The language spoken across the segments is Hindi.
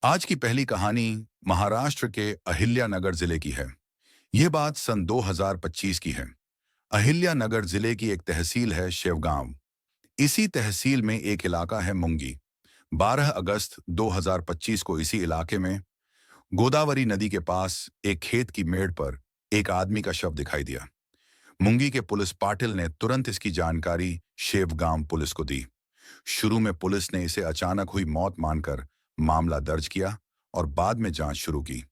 आज की पहली कहानी महाराष्ट्र के अहिल्यानगर जिले की है। यह बात सन 2025 की है। अहिल्यानगर जिले की एक तहसील है शिवगांव। इसी तहसील में एक इलाका है मुंगी। 12 अगस्त 2025 को इसी इलाके में गोदावरी नदी के पास एक खेत की मेड़ पर एक आदमी का शव दिखाई दिया। मुंगी के पुलिस पाटिल ने तुरंत इसकी जानकारी शिवगांव पुलिस को दी। शुरू में पुलिस ने इसे अचानक हुई मौत मानकर मामला दर्ज किया और बाद में जांच शुरू की।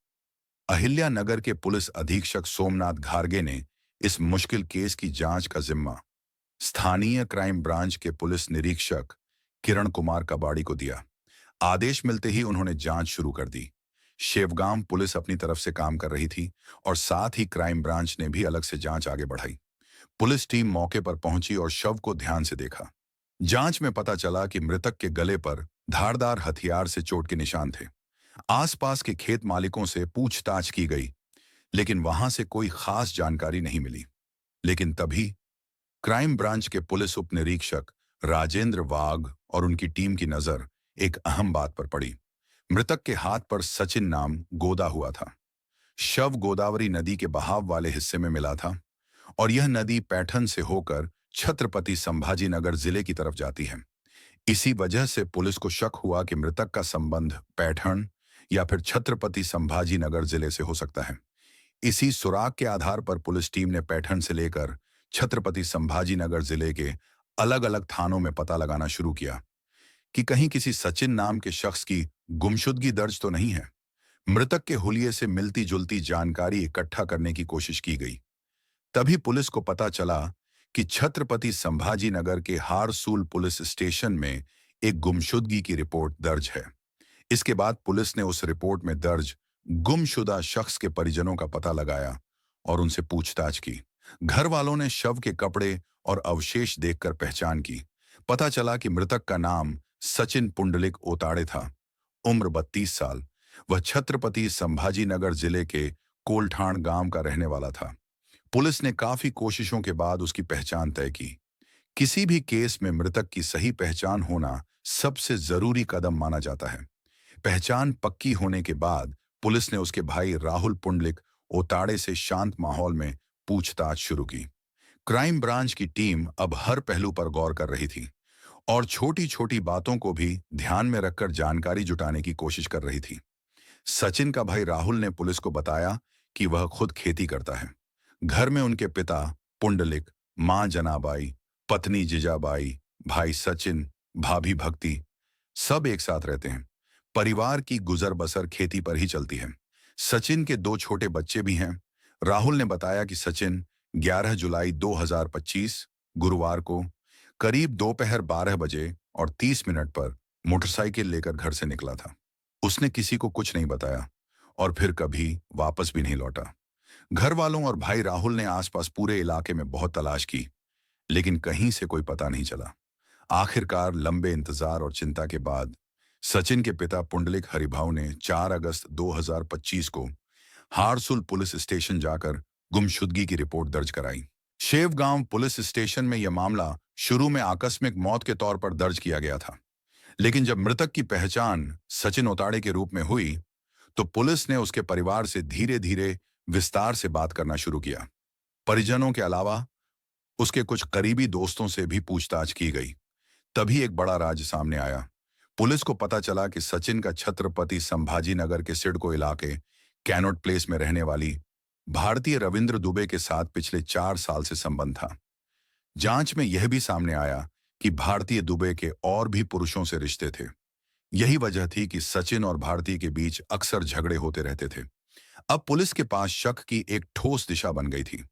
अहिल्यानगर के पुलिस अधीक्षक सोमनाथ घारगे ने इस मुश्किल केस की जांच का जिम्मा स्थानीय क्राइम ब्रांच के पुलिस निरीक्षक किरण कुमार कबाड़ी को दिया। आदेश मिलते ही उन्होंने जांच शुरू कर दी। शेवगांव पुलिस अपनी तरफ से काम कर रही थी और साथ ही क्राइम ब्रांच ने भी अलग से जांच आगे बढ़ाई। पुलिस टीम मौके पर पहुंची और शव को ध्यान से देखा। जांच में पता चला कि मृतक के गले पर धारदार हथियार से चोट के निशान थे। आसपास के खेत मालिकों से पूछताछ की गई, लेकिन वहां से कोई खास जानकारी नहीं मिली। लेकिन तभी क्राइम ब्रांच के पुलिस उप निरीक्षक राजेंद्र वाघ और उनकी टीम की नजर एक अहम बात पर पड़ी। मृतक के हाथ पर सचिन नाम गोदा हुआ था। शव गोदावरी नदी के बहाव वाले हिस्से में मिला था और यह नदी पैठन से होकर छत्रपति संभाजी नगर जिले की तरफ जाती है। इसी वजह से पुलिस को शक हुआ कि मृतक का संबंध पैठण या फिर छत्रपति संभाजी नगर जिले से हो सकता है। इसी सुराग के आधार पर पुलिस टीम ने पैठण से लेकर छत्रपति संभाजी नगर जिले के अलग अलग थानों में पता लगाना शुरू किया कि कहीं किसी सचिन नाम के शख्स की गुमशुदगी दर्ज तो नहीं है। मृतक के हुलिये से मिलती जुलती जानकारी इकट्ठा करने की कोशिश की गई। तभी पुलिस को पता चला कि छत्रपति संभाजी नगर के हारसूल पुलिस स्टेशन में एक गुमशुदगी की रिपोर्ट दर्ज है। इसके बाद पुलिस ने उस रिपोर्ट में दर्ज गुमशुदा शख्स के परिजनों का पता लगाया और उनसे पूछताछ की। घर वालों ने शव के कपड़े और अवशेष देखकर पहचान की। पता चला कि मृतक का नाम सचिन पुंडलिक ओताड़े था। उम्र 32 साल। वह छत्रपति संभाजी नगर जिले के कोलठाण गांव का रहने वाला था। पुलिस ने काफी कोशिशों के बाद उसकी पहचान तय की। किसी भी केस में मृतक की सही पहचान होना सबसे जरूरी कदम माना जाता है। पहचान पक्की होने के बाद पुलिस ने उसके भाई राहुल पुंडलिक ओताड़े से शांत माहौल में पूछताछ शुरू की। क्राइम ब्रांच की टीम अब हर पहलू पर गौर कर रही थी और छोटी छोटी बातों को भी ध्यान में रखकर जानकारी जुटाने की कोशिश कर रही थी। सचिन का भाई राहुल ने पुलिस को बताया कि वह खुद खेती करता है। घर में उनके पिता पुंडलिक, मां जनाबाई, पत्नी जिजाबाई, भाई सचिन, भाभी भक्ति सब एक साथ रहते हैं। परिवार की गुजर बसर खेती पर ही चलती है। सचिन के दो छोटे बच्चे भी हैं। राहुल ने बताया कि सचिन 11 जुलाई 2025 गुरुवार को करीब दोपहर 12 बजे और 30 मिनट पर मोटरसाइकिल लेकर घर से निकला था। उसने किसी को कुछ नहीं बताया और फिर कभी वापस भी नहीं लौटा। घर वालों और भाई राहुल ने आसपास पूरे इलाके में बहुत तलाश की, लेकिन कहीं से कोई पता नहीं चला। आखिरकार लंबे इंतजार और चिंता के बाद सचिन के पिता पुंडलिक हरिभाऊ ने 4 अगस्त 2025 को हारसुल पुलिस स्टेशन जाकर गुमशुदगी की रिपोर्ट दर्ज कराई। शेवगांव पुलिस स्टेशन में यह मामला शुरू में आकस्मिक मौत के तौर पर दर्ज किया गया था, लेकिन जब मृतक की पहचान सचिन ओताड़े के रूप में हुई, तो पुलिस ने उसके परिवार से धीरे धीरे विस्तार से बात करना शुरू किया। परिजनों के अलावा उसके कुछ करीबी दोस्तों से भी पूछताछ की गई। तभी एक बड़ा राज सामने आया। पुलिस को पता चला कि सचिन का छत्रपति संभाजी नगर के सिडको इलाके कैनोट प्लेस में रहने वाली भारतीय रविंद्र दुबे के साथ पिछले 4 साल से संबंध था। जांच में यह भी सामने आया कि भारतीय दुबे के और भी पुरुषों से रिश्ते थे। यही वजह थी कि सचिन और भारतीय के बीच अक्सर झगड़े होते रहते थे। अब पुलिस के पास शक की एक ठोस दिशा बन गई थी।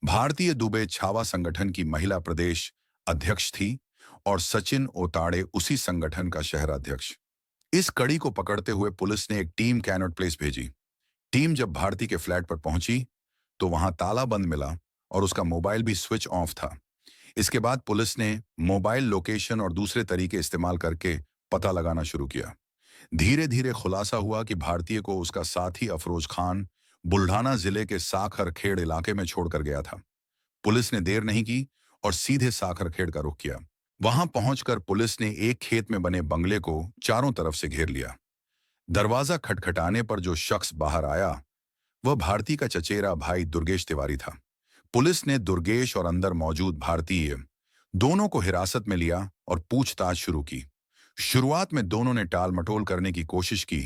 भारतीय दुबे छावा संगठन की महिला प्रदेश अध्यक्ष थी और सचिन ओताड़े उसी संगठन का शहराध्यक्ष। इस कड़ी को पकड़ते हुए पुलिस ने एक टीम कैनोट प्लेस भेजी। टीम जब भारती के फ्लैट पर पहुंची तो वहां ताला बंद मिला और उसका मोबाइल भी स्विच ऑफ था। इसके बाद पुलिस ने मोबाइल लोकेशन और दूसरे तरीके इस्तेमाल करके पता लगाना शुरू किया। धीरे धीरे खुलासा हुआ कि भारतीय को उसका साथी अफरोज खान बुल्ढाना जिले के साखरखेड़ इलाके में छोड़कर गया था। पुलिस ने देर नहीं की और सीधे साखरखेड़ का रुख किया। वहां पहुंचकर पुलिस ने एक खेत में बने बंगले को चारों तरफ से घेर लिया। दरवाजा खटखटाने पर जो शख्स बाहर आया वह भारती का चचेरा भाई दुर्गेश तिवारी था। पुलिस ने दुर्गेश और अंदर मौजूद भारतीय दोनों को हिरासत में लिया और पूछताछ शुरू की। शुरुआत में दोनों ने टाल मटोल करने की कोशिश की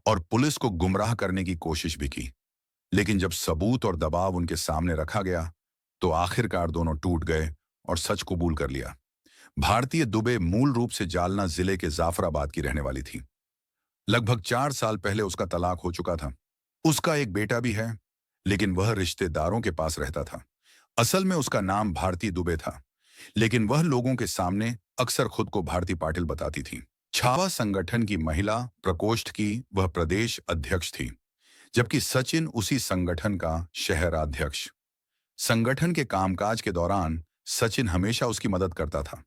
और पुलिस को गुमराह करने की कोशिश भी की, लेकिन जब सबूत और दबाव उनके सामने रखा गया तो आखिरकार दोनों टूट गए और सच कबूल कर लिया। भारतीय दुबे मूल रूप से जालना जिले के जाफराबाद की रहने वाली थी। लगभग 4 साल पहले उसका तलाक हो चुका था। उसका एक बेटा भी है, लेकिन वह रिश्तेदारों के पास रहता था। असल में उसका नाम भारती दुबे था, लेकिन वह लोगों के सामने अक्सर खुद को भारती पाटिल बताती थी। छावा संगठन की महिला प्रकोष्ठ की वह प्रदेश अध्यक्ष थी, जबकि सचिन उसी संगठन का शहराध्यक्ष। संगठन के कामकाज के दौरान सचिन हमेशा उसकी मदद करता था।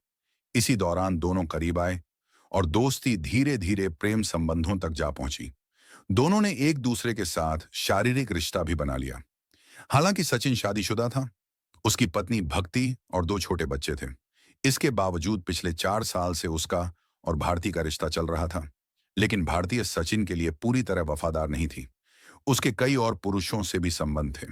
इसी दौरान दोनों करीब आए और दोस्ती धीरे धीरे प्रेम संबंधों तक जा पहुंची। दोनों ने एक दूसरे के साथ शारीरिक रिश्ता भी बना लिया। हालांकि सचिन शादीशुदा था, उसकी पत्नी भक्ति और 2 छोटे बच्चे थे। इसके बावजूद पिछले 4 साल से उसका और भारती का रिश्ता चल रहा था, लेकिन भारतीय सचिन के लिए पूरी तरह वफादार नहीं थी। उसके कई और पुरुषों से भी संबंध थे।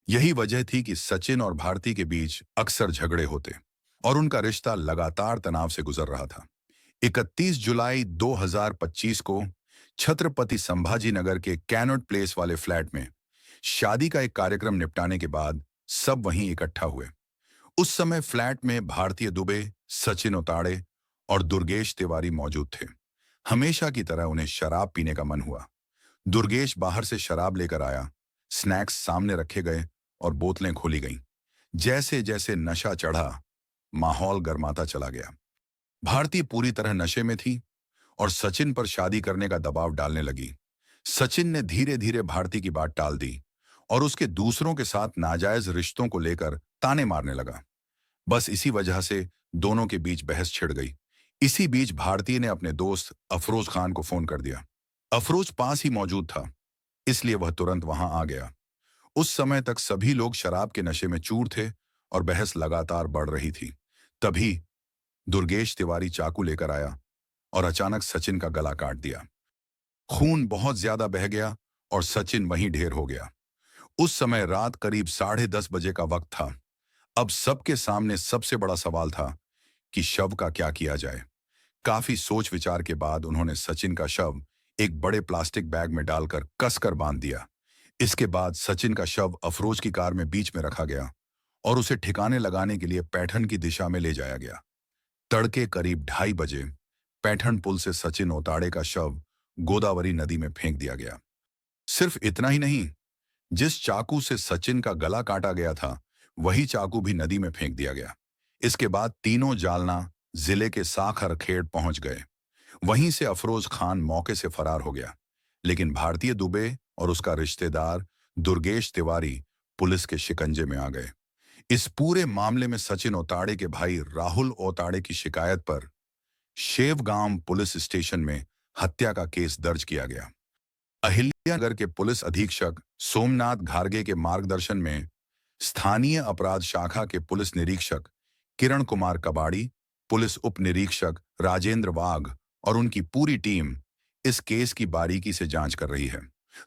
यही वजह थी कि सचिन और भारती के बीच अक्सर झगड़े होते और उनका रिश्ता लगातार तनाव से गुजर रहा था। 31 जुलाई 2025 को छत्रपति संभाजी नगर के कैनॉट प्लेस वाले फ्लैट में शादी का एक कार्यक्रम निपटाने के बाद सब वहीं इकट्ठा हुए। उस समय फ्लैट में भारतीय दुबे, सचिन उताड़े और दुर्गेश तिवारी मौजूद थे। हमेशा की तरह उन्हें शराब पीने का मन हुआ। दुर्गेश बाहर से शराब लेकर आया, स्नैक्स सामने रखे गए और बोतलें खोली गईं। जैसे जैसे नशा चढ़ा, माहौल गर्माता चला गया। भारती पूरी तरह नशे में थी और सचिन पर शादी करने का दबाव डालने लगी। सचिन ने धीरे धीरे भारती की बात टाल दी और उसके दूसरों के साथ नाजायज रिश्तों को लेकर ताने मारने लगा। बस इसी वजह से दोनों के बीच बहस छिड़ गई। इसी बीच भारती ने अपने दोस्त अफरोज खान को फोन कर दिया। अफरोज पास ही मौजूद था, इसलिए वह तुरंत वहां आ गया। उस समय तक सभी लोग शराब के नशे में चूर थे और बहस लगातार बढ़ रही थी। तभी दुर्गेश तिवारी चाकू लेकर आया और अचानक सचिन का गला काट दिया। खून बहुत ज्यादा बह गया और सचिन वहीं ढेर हो गया। उस समय रात करीब 10:30 बजे का वक्त था। अब सबके सामने सबसे बड़ा सवाल था कि शव का क्या किया जाए। काफी सोच विचार के बाद उन्होंने सचिन का शव एक बड़े प्लास्टिक बैग में डालकर कसकर बांध दिया। इसके बाद सचिन का शव अफरोज की कार में बीच में रखा गया और उसे ठिकाने लगाने के लिए पैठन की दिशा में ले जाया गया। तड़के करीब 2:30 बजे पैठन पुल से सचिन ओताड़े का शव गोदावरी नदी में फेंक दिया गया। सिर्फ इतना ही नहीं, जिस चाकू से सचिन का गला काटा गया था वही चाकू भी नदी में फेंक दिया गया। इसके बाद तीनों जालना जिले के साखर खेड़ पहुंच गए। वहीं से अफरोज खान मौके से फरार हो गया, लेकिन भारतीय दुबे और उसका रिश्तेदार दुर्गेश तिवारी पुलिस के शिकंजे में आ गए। इस पूरे मामले में सचिन ओताड़े के भाई राहुल ओताड़े की शिकायत पर शेवगांव पुलिस स्टेशन में हत्या का केस दर्ज किया गया। अहिल्यानगर के पुलिस अधीक्षक सोमनाथ घारगे के मार्गदर्शन में स्थानीय अपराध शाखा के पुलिस निरीक्षक किरण कुमार कबाड़ी, पुलिस उप निरीक्षक राजेंद्र वाघ और उनकी पूरी टीम इस केस की बारीकी से जांच कर रही है।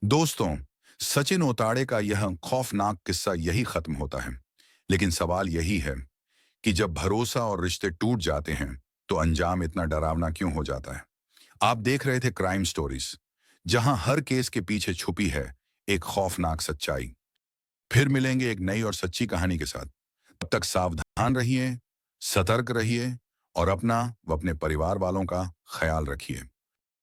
दोस्तों, सचिन ओताड़े का यह खौफनाक किस्सा यही खत्म होता है, लेकिन सवाल यही है कि जब भरोसा और रिश्ते टूट जाते हैं तो अंजाम इतना डरावना क्यों हो जाता है। आप देख रहे थे क्राइम स्टोरीज, जहां हर केस के पीछे छुपी है एक खौफनाक सच्चाई। फिर मिलेंगे एक नई और सच्ची कहानी के साथ। तब तक सावधान रहिए, सतर्क रहिए और अपना व अपने परिवार वालों का ख्याल रखिए।